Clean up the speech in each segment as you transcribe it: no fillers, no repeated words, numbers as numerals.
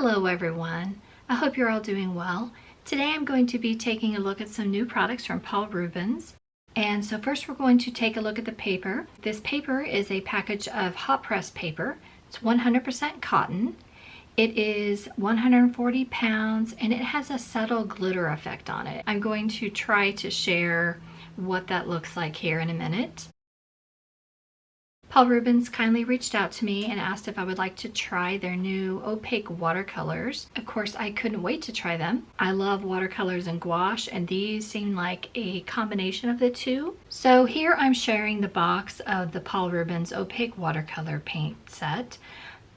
Hello everyone, I hope you're all doing well. Today I'm going to be taking a look at some new products from Paul Rubens. And so first we're going to take a look at the paper. This paper is a package of hot pressed paper. It's 100% cotton. It is 140 pounds and it has a subtle glitter effect on it. I'm going to try to share what that looks like here in a minute. Paul Rubens kindly reached out to me and asked if I would like to try their new opaque watercolors. Of course, I couldn't wait to try them. I love watercolors and gouache, and these seem like a combination of the two. So here I'm sharing the box of the Paul Rubens Opaque Watercolor paint set.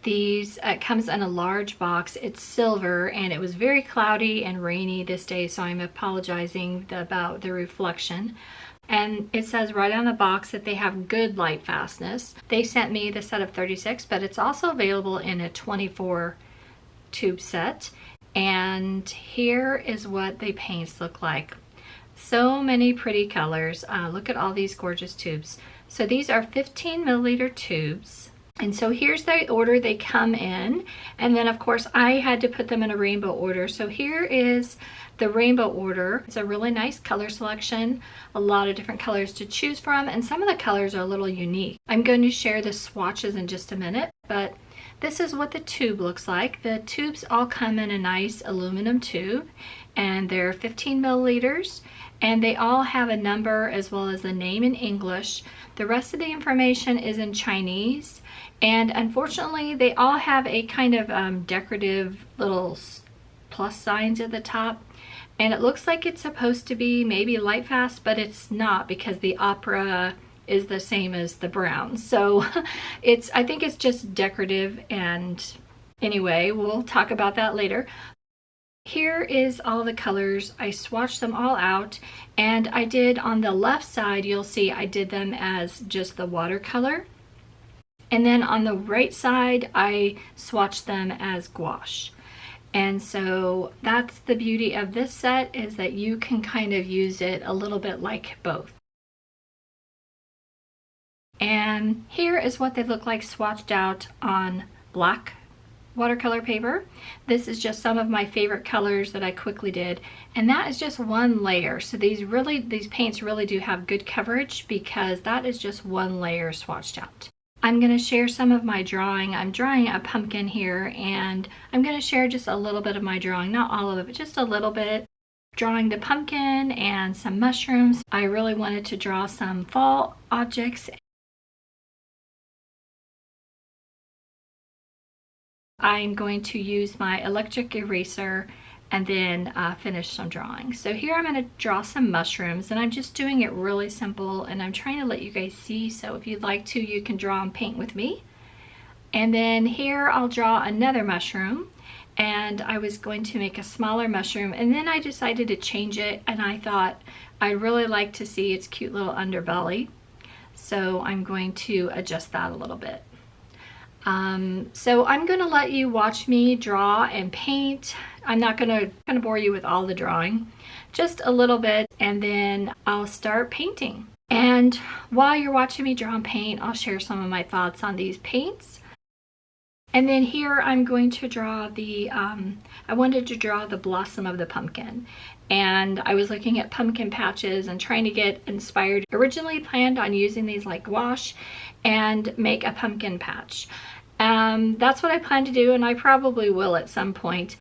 These comes in a large box. It's silver and it was very cloudy and rainy this day, so I'm apologizing about the reflection. And it says right on the box that they have good light fastness. They sent me the set of 36, but it's also available in a 24 tube set. And here is what the paints look like. So many pretty colors. Look at all these gorgeous tubes. So these are 15 milliliter tubes. And so here's the order they come in. And then of course I had to put them in a rainbow order. So here is the rainbow order. It's a really nice color selection, a lot of different colors to choose from, and some of the colors are a little unique. I'm going to share the swatches in just a minute, but this is what the tube looks like. The tubes all come in a nice aluminum tube, and they're 15 milliliters, and they all have a number as well as a name in English. The rest of the information is in Chinese, and unfortunately they all have a kind of decorative little plus signs at the top. And it looks like it's supposed to be maybe light fast, but it's not, because the opera is the same as the brown. So I think it's just decorative, and anyway, we'll talk about that later. Here is all the colors. I swatched them all out, and I did on the left side, you'll see I did them as just the watercolor. And then on the right side, I swatched them as gouache. And so that's the beauty of this set, is that you can kind of use it a little bit like both. And here is what they look like swatched out on black watercolor paper. This is just some of my favorite colors that I quickly did, and that is just one layer. So these paints really do have good coverage, because that is just one layer swatched out. I'm going to share some of my drawing. I'm drawing a pumpkin here, and I'm going to share just a little bit of my drawing, not all of it, but just a little bit. Drawing the pumpkin and some mushrooms. I really wanted to draw some fall objects. I'm going to use my electric eraser and then finish some drawing. So here I'm going to draw some mushrooms, and I'm just doing it really simple, and I'm trying to let you guys see, so if you'd like to, you can draw and paint with me. And then here I'll draw another mushroom, and I was going to make a smaller mushroom, and then I decided to change it, and I thought I'd really like to see its cute little underbelly, so I'm going to adjust that a little bit. So I'm going to let you watch me draw and paint. I'm not going to bore you with all the drawing, just a little bit, and then I'll start painting. And while you're watching me draw and paint, I'll share some of my thoughts on these paints. And then here I'm going to draw the, I wanted to draw the blossom of the pumpkin. And I was looking at pumpkin patches and trying to get inspired. Originally planned on using these like gouache and make a pumpkin patch. That's what I plan to do, and I probably will at some point.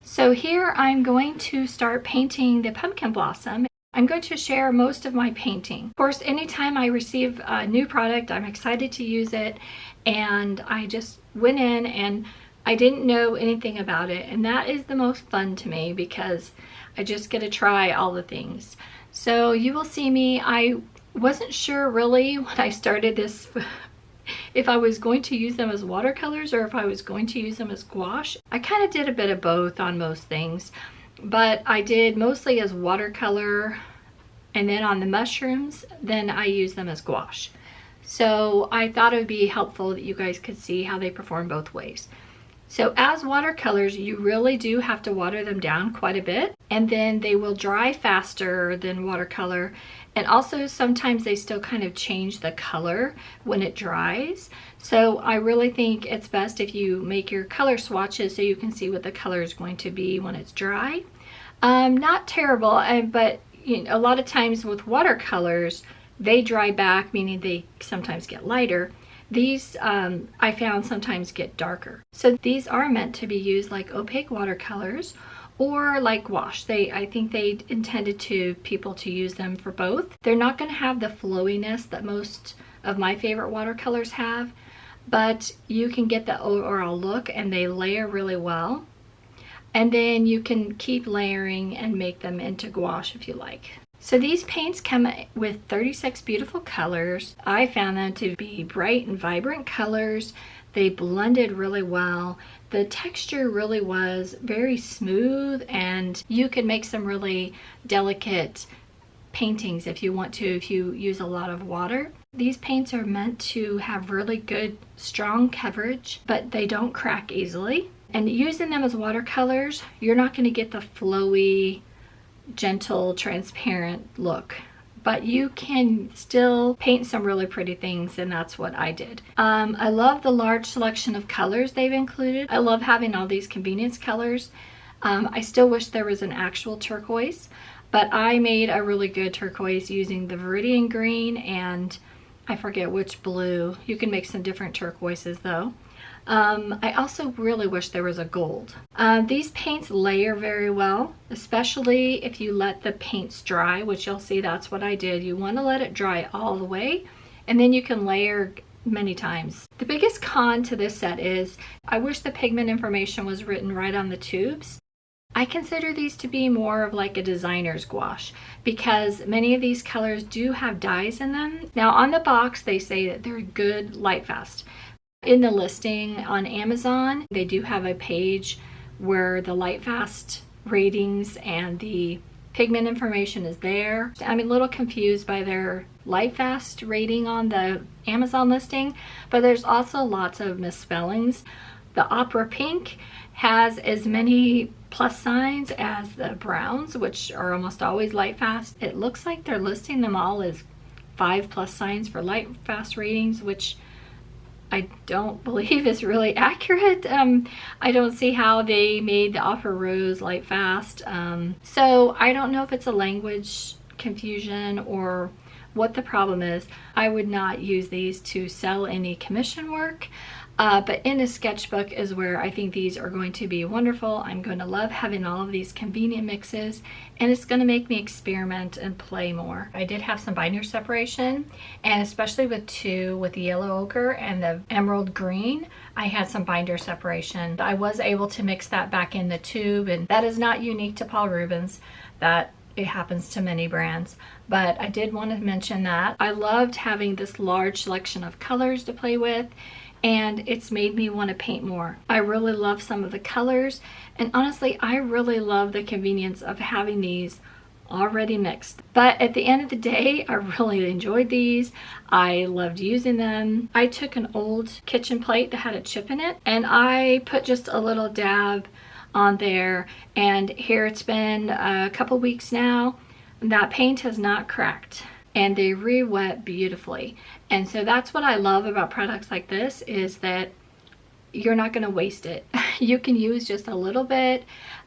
So here I'm going to start painting the pumpkin blossom. I'm going to share most of my painting. Of course, anytime I receive a new product, I'm excited to use it, and I just went in and I didn't know anything about it, and that is the most fun to me, because I just get to try all the things. So you will see me. I wasn't sure really when I started this if I was going to use them as watercolors or if I was going to use them as gouache. I kind of did a bit of both on most things, but I did mostly as watercolor, and then on the mushrooms, then I use them as gouache. So I thought it would be helpful that you guys could see how they perform both ways. So as watercolors, you really do have to water them down quite a bit, and then they will dry faster than watercolor. And also sometimes they still kind of change the color when it dries. So I really think it's best if you make your color swatches so you can see what the color is going to be when it's dry. Not terrible, but you know, a lot of times with watercolors, they dry back, meaning they sometimes get lighter. These I found sometimes get darker. So these are meant to be used like opaque watercolors or like gouache. I think they intended people to use them for both. They're not going to have the flowiness that most of my favorite watercolors have, but you can get the overall look and they layer really well. And then you can keep layering and make them into gouache if you like. So these paints come with 36 beautiful colors. I found them to be bright and vibrant colors. They blended really well. The texture really was very smooth, and you can make some really delicate paintings if you want to, if you use a lot of water. These paints are meant to have really good, strong coverage, but they don't crack easily. And using them as watercolors, you're not going to get the flowy, gentle, transparent look, but you can still paint some really pretty things, and that's what I did. I love the large selection of colors they've included. I love having all these convenience colors. I still wish there was an actual turquoise, but I made a really good turquoise using the Viridian green and I forget which blue. You can make some different turquoises though. I also really wish there was a gold. These paints layer very well, especially if you let the paints dry, which you'll see that's what I did. You want to let it dry all the way, and then you can layer many times. The biggest con to this set is I wish the pigment information was written right on the tubes. I consider these to be more of like a designer's gouache because many of these colors do have dyes in them. Now on the box they say that they're good Lightfast. In the listing on Amazon, they do have a page where the Lightfast ratings and the pigment information is there. I'm a little confused by their Lightfast rating on the Amazon listing, but there's also lots of misspellings. The Opera Pink has as many plus signs as the browns, which are almost always Lightfast. It looks like they're listing them all as 5 plus signs for Lightfast ratings, which I don't believe is really accurate. I don't see how they made the Opera Rose Lightfast. So I don't know if it's a language confusion or what the problem is. I would not use these to sell any commission work. But in a sketchbook is where I think these are going to be wonderful. I'm going to love having all of these convenient mixes, and it's going to make me experiment and play more. I did have some binder separation, and especially with the yellow ochre and the emerald green, I had some binder separation. I was able to mix that back in the tube, and that is not unique to Paul Rubens. It happens to many brands, but I did want to mention that. I loved having this large selection of colors to play with, and it's made me want to paint more. I really love some of the colors, and honestly I really love the convenience of having these already mixed. But at the end of the day, I really enjoyed these. I loved using them. I took an old kitchen plate that had a chip in it, and I put just a little dab on there, and here it's been a couple weeks now. That paint has not cracked, and they re-wet beautifully. And so that's what I love about products like this, is that you're not going to waste it. You can use just a little bit,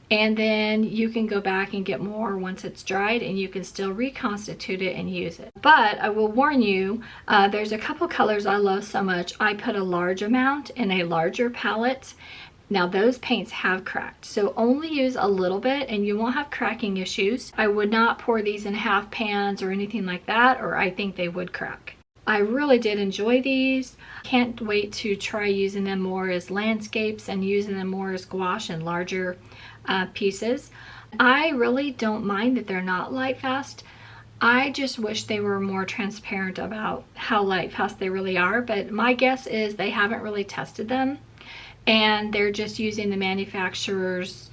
and then you can go back and get more once it's dried, and you can still reconstitute it and use it. But I will warn you, there's a couple colors I love so much. I put a large amount in a larger palette. Now those paints have cracked, so only use a little bit and you won't have cracking issues. I would not pour these in half pans or anything like that, or I think they would crack. I really did enjoy these. Can't wait to try using them more as landscapes and using them more as gouache and larger pieces. I really don't mind that they're not Lightfast. I just wish they were more transparent about how Lightfast they really are, but my guess is they haven't really tested them, and they're just using the manufacturers,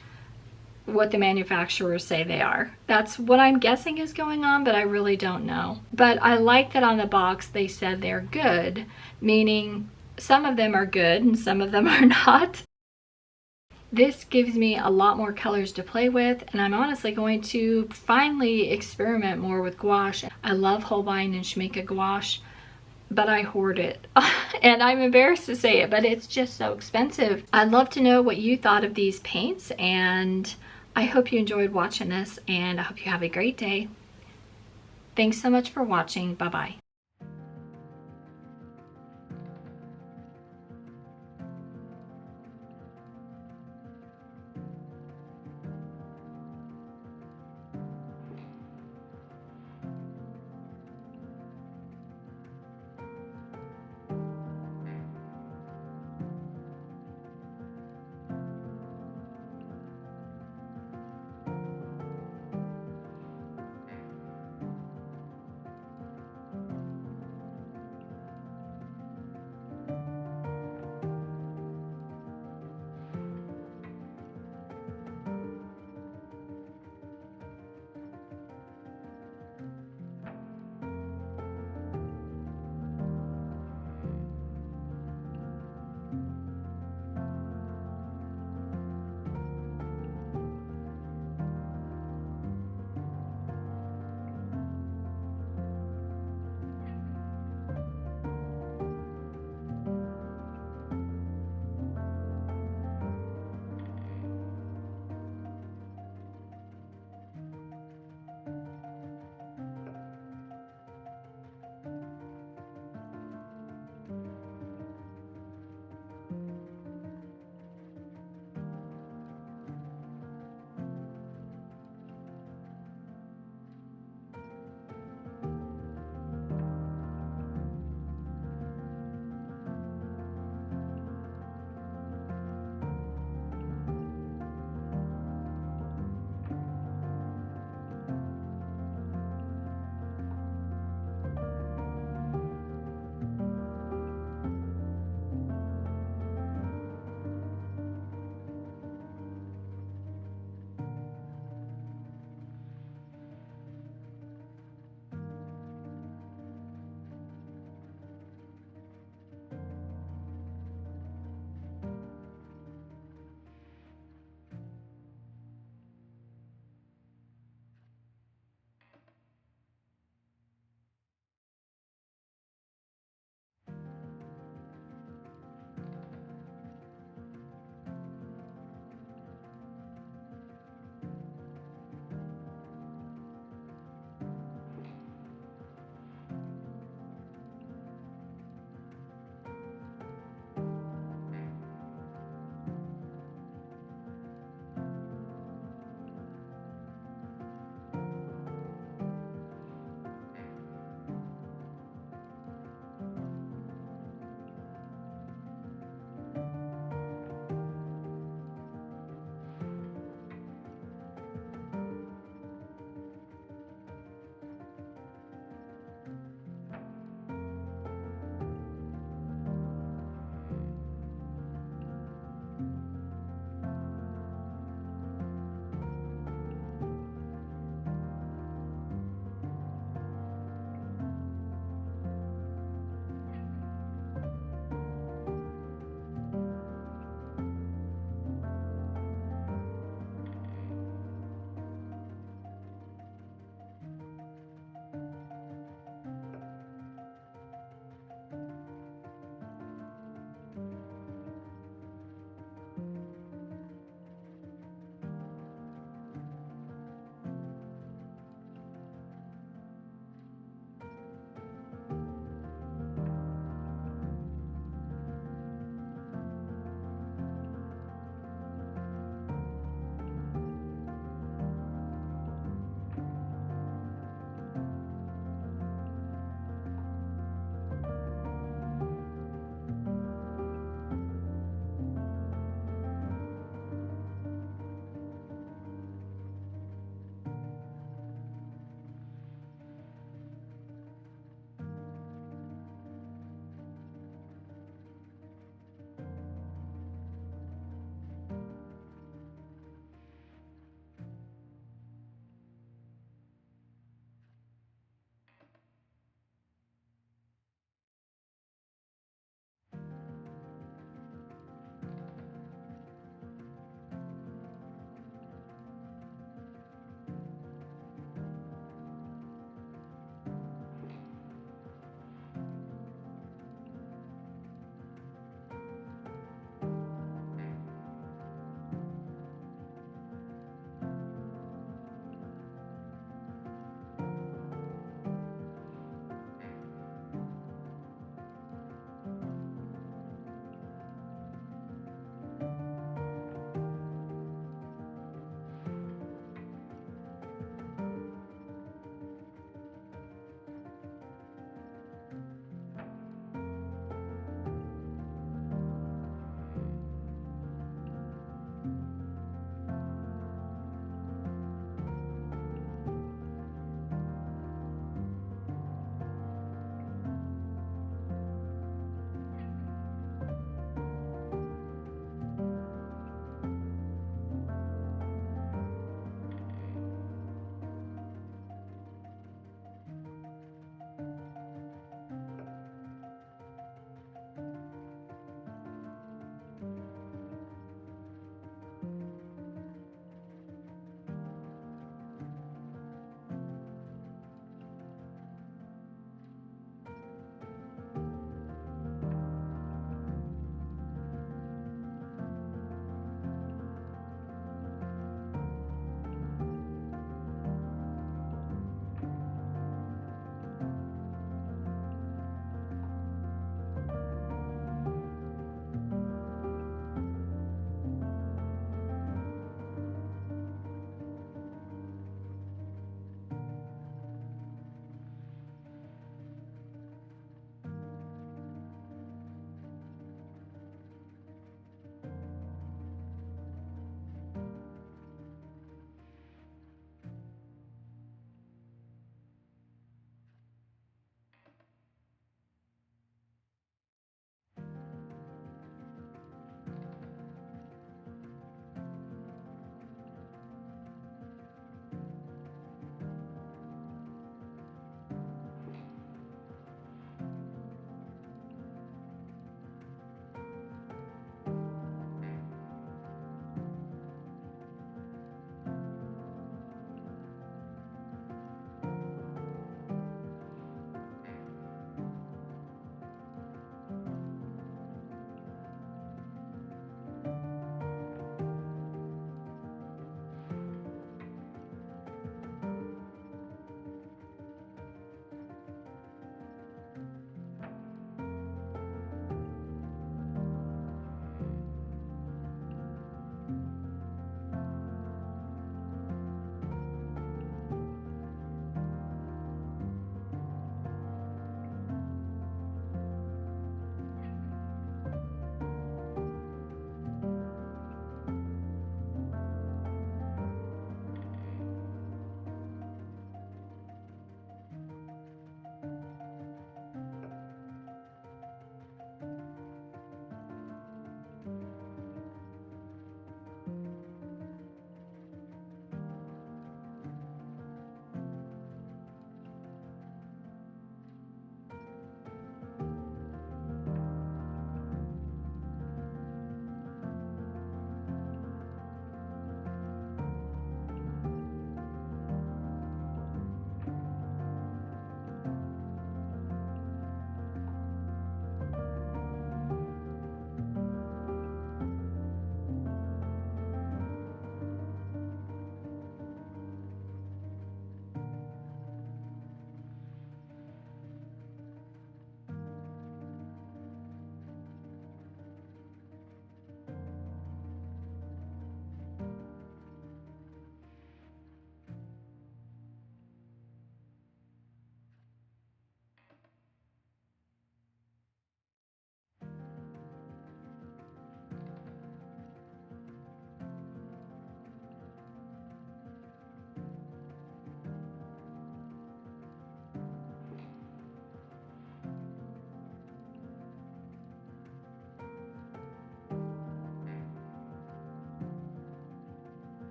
what the manufacturers say they are. That's what I'm guessing is going on, but I really don't know. But I like that on the box they said they're good, meaning some of them are good and some of them are not. This gives me a lot more colors to play with, and I'm honestly going to finally experiment more with gouache. I love Holbein and Schmincke gouache, but I hoard it. And I'm embarrassed to say it, but it's just so expensive. I'd love to know what you thought of these paints, and I hope you enjoyed watching this, and I hope you have a great day. Thanks so much for watching. Bye-bye.